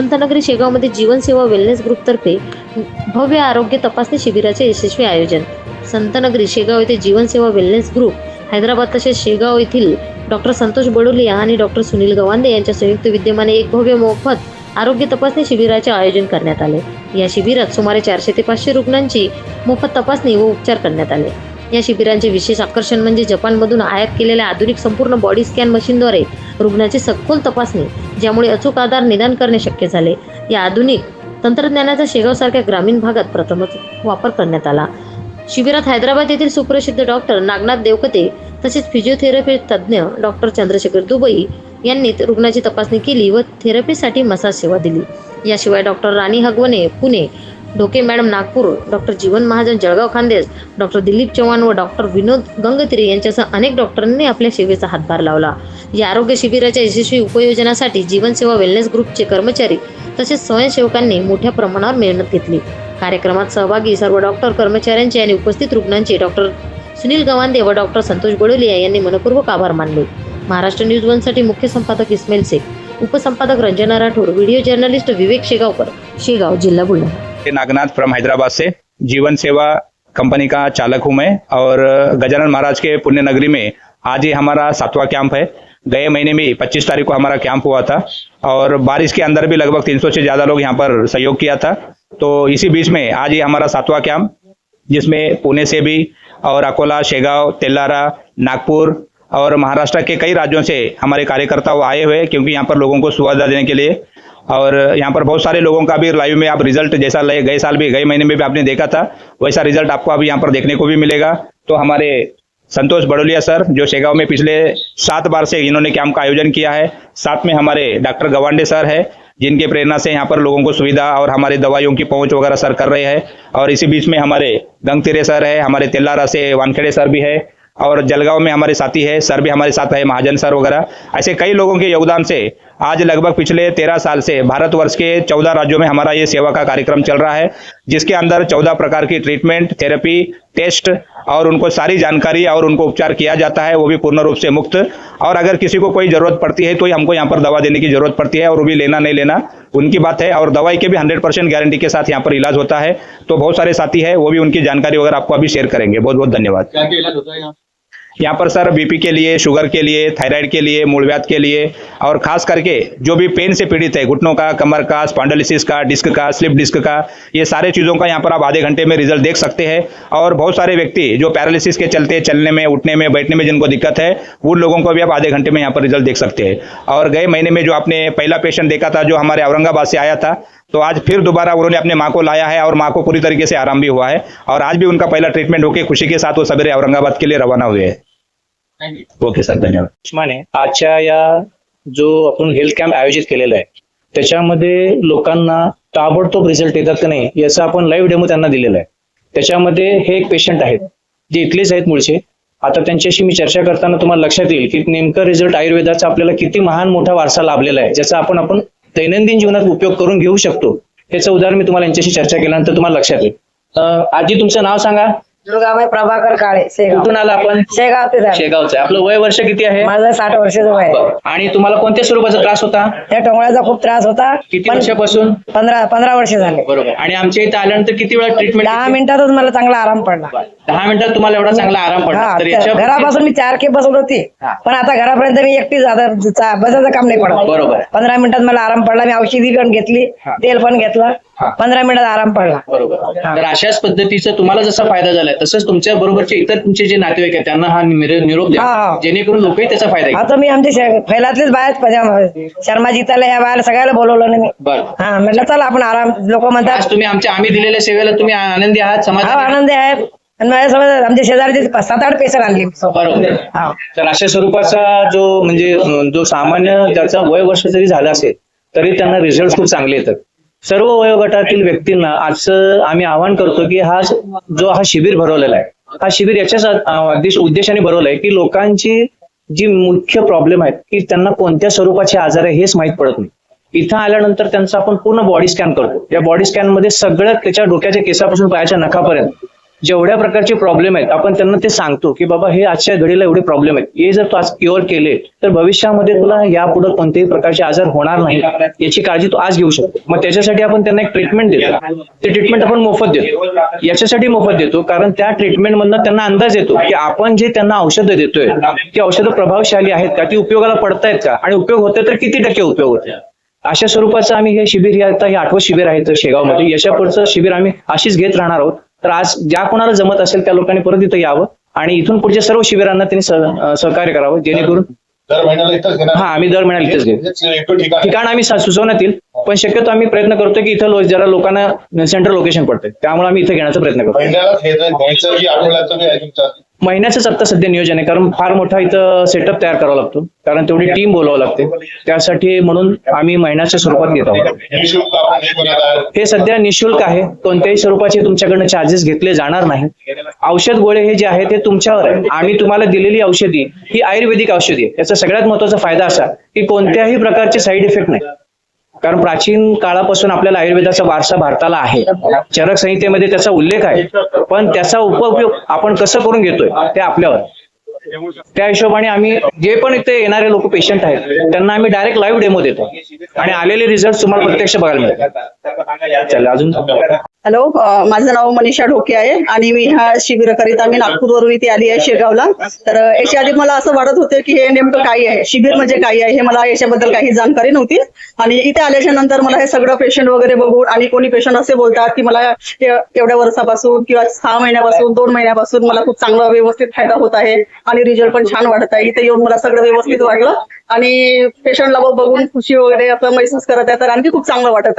संतनगरी शेगावमध्ये जीवनसेवा वेलनेस ग्रुपतर्फे भव्य आरोग्य तपासणी शिबिराचे यशस्वी आयोजन। संतनगरी शेगाव येथे जीवनसेवा वेलनेस ग्रुप हैदराबाद तसेच शेगाव येथील डॉक्टर संतोष बडोलिया आणि डॉक्टर सुनील गवांदे यांच्या संयुक्त विद्यमाने एक भव्य मोफत आरोग्य तपासणी शिबिराचे आयोजन करण्यात आले। या शिबिरात सुमारे 400 ते 500 रुग्णांची मोफत तपासणी व उपचार करण्यात आले। या शिबिरांचे विशेष आकर्षण म्हणजे जपानमधून आयात केलेल्या आधुनिक संपूर्ण बॉडी स्कॅन मशीनद्वारे रुग्णाची सखोल तपासणी, ज्यामुळे अचूक आधार निदान करणे शक्य झाले। या आधुनिक तंत्रज्ञानाचा शेगावसारख्या ग्रामीण भागात प्रथमच वापर करण्यात आला। शिबिरात हैदराबाद येथील सुप्रसिद्ध डॉक्टर नागनाथ देवकते तसेच फिजिओथेरपी तज्ज्ञ डॉक्टर चंद्रशेखर दुबई यांनी रुग्णाची तपासणी केली व थेरपीसाठी मसाज सेवा दिली। याशिवाय डॉक्टर राणी हगवणे पुणे, ढोके मॅडम नागपूर, डॉक्टर जीवन महाजन जळगाव खान्देश, डॉक्टर दिलीप चव्हाण व डॉक्टर विनोद गंगतिरे यांच्यासह अनेक डॉक्टरांनी आपल्या सेवेचा हातभार लावला। या आरोग्य शिबिराच्या यशस्वी उपयोजनासाठी जीवनसेवा वेलनेस ग्रुपचे कर्मचारी तसेच स्वयंसेवकांनी मोठ्या प्रमाणावर मेहनत घेतली। कार्यक्रमात सहभागी सर्व डॉक्टर कर्मचाऱ्यांचे आणि उपस्थित रुग्णांचे डॉक्टर सुनील गवांदे व डॉक्टर संतोष बडोलिया यांनी मनपूर्वक आभार मानले। महाराष्ट्र न्यूज 1 साठी मुख्य संपादक इस्माईल शेख, उपसंपादक रंजना राठोड, वीडियो जर्नलिस्ट विवेक शेगावकर, शेगाव, जिल्हा बुलढाणा। नागनाथ फ्रॉम हैदराबाद से जीवन सेवा कंपनी का चालक हूँ मैं और गजानन महाराज के पुण्य नगरी में आज ही हमारा 7वां कैंप है। गए महीने में 25 तारीख को हमारा कैंप हुआ था और बारिश के अंदर भी लगभग 300 से ज्यादा लोग यहाँ पर सहयोग किया था। तो इसी बीच में आज ही हमारा 7वां कैंप, जिसमें पुणे से भी और अकोला, शेगाव, तेलारा, नागपुर और महाराष्ट्र के कई राज्यों से हमारे कार्यकर्ता वो आए हुए, क्योंकि यहाँ पर लोगों को सुविधा देने के लिए। और यहाँ पर बहुत सारे लोगों का भी लाइव में आप रिजल्ट जैसा गए साल भी, गए महीने में भी आपने देखा था, वैसा रिजल्ट आपको अभी यहाँ पर देखने को भी मिलेगा। तो हमारे संतोष बडोलिया सर, जो शेगाव में पिछले 7 बार से इन्होंने कैंप का आयोजन किया है, साथ में हमारे डॉक्टर गवांडे सर है, जिनके प्रेरणा से यहाँ पर लोगों को सुविधा और हमारे दवाइयों की पहुंच वगैरह सर कर रहे हैं। और इसी बीच में हमारे गंगतिरे सर है, हमारे तेलारा से वानखेड़े सर भी है, और जलगांव में हमारे साथी है, सर भी हमारे साथ है, महाजन सर वगैरह। ऐसे कई लोगों के योगदान से आज लगभग पिछले 13 साल से भारतवर्ष के 14 राज्यों में हमारा ये सेवा का कार्यक्रम चल रहा है, जिसके अंदर 14 प्रकार की ट्रीटमेंट, थेरेपी, टेस्ट और उनको सारी जानकारी और उनको उपचार किया जाता है, वो भी पूर्ण रूप से मुफ्त। और अगर किसी को कोई जरूरत पड़ती है तो हमको यहाँ पर दवा देने की जरूरत पड़ती है, और वो भी लेना नहीं लेना उनकी बात है। और दवाई के भी 100% गारंटी के साथ यहाँ पर इलाज होता है। तो बहुत सारे साथी है, वो भी उनकी जानकारी वगैरह आपको अभी शेयर करेंगे। बहुत बहुत धन्यवाद। क्या क्या इलाज होता है यहाँ पर सर बीपी के लिए, शुगर के लिए, थायराइड के लिए, मूलव्याध के लिए, और खास करके जो भी पेन से पीड़ित है, घुटनों का, कमर का, स्पॉन्डिलोसिस का, डिस्क का, स्लिप डिस्क का, ये सारे चीजों का यहाँ पर आप आधे घंटे में रिजल्ट देख सकते हैं। और बहुत सारे व्यक्ति जो पैरालिसिस के चलते चलने में, उठने में, बैठने में जिनको दिक्कत है, उन लोगों को भी आप आधे घंटे में यहाँ पर रिजल्ट देख सकते हैं। और गए महीने में जो आपने पहला पेशेंट देखा था, जो हमारे औरंगाबाद से आया था, तो आज फिर दोबारा उन्होंने अपने माँ को लाया है और माँ को पूरी तरीके से आराम भी हुआ है। और आज भी उनका पहला ट्रीटमेंट होकर खुशी के साथ वो सवेरे औरंगाबाद के लिए रवाना हुए हैं। ओके सर, धन्यवाद। उस्माने आजच्या या जो आपण हेल्थ कॅम्प आयोजित केलेला आहे, त्याच्यामध्ये लोकांना ताबडतोब रिझल्ट येतात का नाही याचा आपण लाईव्ह डेमो त्यांना दिलेला आहे। त्याच्यामध्ये हे एक पेशंट आहेत जे इथलेच आहेत मूळचे। आता त्यांच्याशी मी चर्चा करताना तुम्हाला लक्षात येईल की नेमका रिझल्ट आयुर्वेदाचा आपल्याला किती महान मोठा वारसा लाभलेला आहे, ज्याचा आपण दैनंदिन जीवनात उपयोग करून घेऊ शकतो। त्याचं उदाहरण मी तुम्हाला यांच्याशी चर्चा केल्यानंतर तुम्हाला लक्षात येईल। आजी तुमचं नाव सांगा। दुर्गाबाई प्रभाकर काळे, शेगाव। कुठून आला आपण? शेगाव ते शेगावचं। आपलं वय वर्ष किती आहे? माझं 60 वर्षाचं वय आहे। आणि तुम्हाला कोणत्या स्वरूपाचा त्रास होता? त्या टोंगळ्याचा खूप त्रास होता। किती वर्षापासून? 15 वर्ष झाले। बरोबर। आणि आमच्या इथे आल्यानंतर किती वेळा ट्रीटमेंट? 10 मिनिटातच मला चांगला आराम पडला। 10 मिनिटात तुम्हाला एवढा चांगला आराम पडला? तर याच्या घरापासून मी 4 खेप बसत होती, पण आता घरापर्यंत मी एकटीच, आता बसायचं काम नाही पडत। बरोबर। 15 मिनिटात मला आराम पडला। मी औषधी पण घेतली, तेल पण घेतलं, 15 मिनिटात आराम पडला। बरोबर। तर अशाच पद्धतीचा तुम्हाला जसा फायदा झालाय, तसंच तुमच्या बरोबरचे इतर तुमचे जे नातेवाईक आहेत त्यांना हा निरोप द्या, जेणेकरून लोकही त्याचा फायदा घेतील। आता मी आमच्या फैलातलेच बाहेर शर्मा जिताला या बाहेर सगळ्याला बोलवलं नाही। बरं। हा, म्हटलं चला आपण आराम, लोक म्हणतात तुम्ही आम्ही दिलेल्या सेवेला तुम्ही आनंदी आहात, समाधानी? आनंदी आहे। आणि माझ्यासोबत आमच्या शेजारचे 7-8 पेशंट आणले। बरोबर। तर अशा स्वरूपाचा जो सामान्य ज्याचा वय वर्ष जरी झालं असेल तरी त्यांना रिझल्ट खूप चांगले येतात। सर्व वयोगटातील व्यक्तींना आजचं आम्ही आवाहन करतो की हा शिबिर भरवलेला आहे, हा शिबिर याच्याच उद्देशाने भरवलाय की लोकांची जी मुख्य प्रॉब्लेम आहेत की त्यांना कोणत्या स्वरूपाचे आजार आहे हेच माहीत पडत नाही। इथं आल्यानंतर त्यांचा आपण पूर्ण बॉडी स्कॅन करतो। या बॉडी स्कॅन मध्ये सगळं त्याच्या डोक्याच्या केसापासून पायाच्या नखापर्यंत जेवढ्या प्रकारचे प्रॉब्लेम आहेत आपण त्यांना ते सांगतो की बाबा हे आजच्या घडीला एवढे प्रॉब्लेम आहेत, हे जर तू आज क्युअर केले तर भविष्यामध्ये तुला यापुढे कोणत्याही प्रकारचे आजार होणार नाही, याची काळजी तू आज घेऊ शकतो. मग त्याच्यासाठी आपण त्यांना एक ट्रीटमेंट देतो. ते ट्रीटमेंट आपण मोफत देतो. याच्यासाठी मोफत देतो कारण त्या ट्रीटमेंट मधनं त्यांना अंदाज येतो की आपण जे त्यांना औषधं देतोय ती औषधं प्रभावशाली आहेत का, ती उपयोगाला पडतायत का, आणि उपयोग होते तर किती टक्के उपयोग होते. अशा स्वरूपाचं आम्ही हे शिबिर, हे आता हे 8वं शिबिर आहे तर शेगावमध्ये. याच्या पुढचं शिबिर आम्ही अशीच घेत राहणार आहोत. तर आज ज्या कोणाला जमत असेल त्या लोकांनी परत इथं यावं आणि इथून पुढच्या सर्व शिबिरांना त्यांनी सहकार्य करावं, जेणेकरून दर महिन्याला इथंच घेणार. हा आम्ही दर महिन्याला इथेच घेतो. ठिकाण ठिकाण आम्ही सुचवण्यात येईल, पण शक्यतो आम्ही प्रयत्न करतो की इथं जरा लोकांना सेंट्रल लोकेशन पडतंय, त्यामुळे आम्ही इथे घेण्याचा प्रयत्न करतो. महिन्याला घ्यायचं की आठवड्याचं बी आहे तुमचं? महिन्याचंच आता सध्या नियोजन आहे, कारण फार मोठा इथं सेटअप तयार करावा लागतो, कारण तेवढी टीम बोलावं लागते. त्यासाठी म्हणून आम्ही महिन्याच्या स्वरूपात घेत आहोत. निःशुल्क आपण हे करत आहे. हे सध्या निःशुल्क आहे, कोणत्याही स्वरूपाचे तुमच्याकडनं चार्जेस घेतले जाणार नाही. औषध गोळे हे जे आहे ते तुमच्यावर आहे. आम्ही तुम्हाला दिलेली औषधी ही आयुर्वेदिक औषधी आहे. याचा सगळ्यात महत्वाचा फायदा असा की कोणत्याही प्रकारचे साईड इफेक्ट नाही, कारण प्राचीन काळापासून आपल्याला आयुर्वेदाचा वारसा भारताला आहे. चरक संहितेमध्ये त्याचा उल्लेख आहे, पण त्याचा उपयोग आपण कसं करून घेतोय ते आपल्यावर. त्या हिशोबाने आम्ही जे पण इथे येणारे लोक पेशंट आहेत त्यांना आम्ही डायरेक्ट लाईव्ह डेमो देतो आणि आलेले रिझल्ट तुम्हाला प्रत्यक्ष बघायला मिळतात. चला अजून. हॅलो, माझं नाव मनीषा ढोके आहे आणि मी ह्या शिबिराकरिता मी नागपूरवरून इथे आली आहे शेगावला. तर याच्या आधी मला असं वाटत होतं की हे नेमकं काय आहे, शिबिर म्हणजे काय आहे, हे मला याच्याबद्दल काही जाणकारी नव्हती. आणि इथे आल्याच्या नंतर मला हे सगळं पेशंट वगैरे बघून, आणि कोणी पेशंट असे बोलतात की मला एवढ्या वर्षापासून किंवा 6 महिन्यापासून 2 महिन्यापासून मला खूप चांगला व्यवस्थित फायदा होत आहे आणि रिझल्ट पण छान वाटत आहे. इथे येऊन मला सगळं व्यवस्थित वाटलं आणि पेशंटला बघून खुशी वगैरे असं महसूस करत आहे, तर आणखी खूप चांगलं वाटत आहे.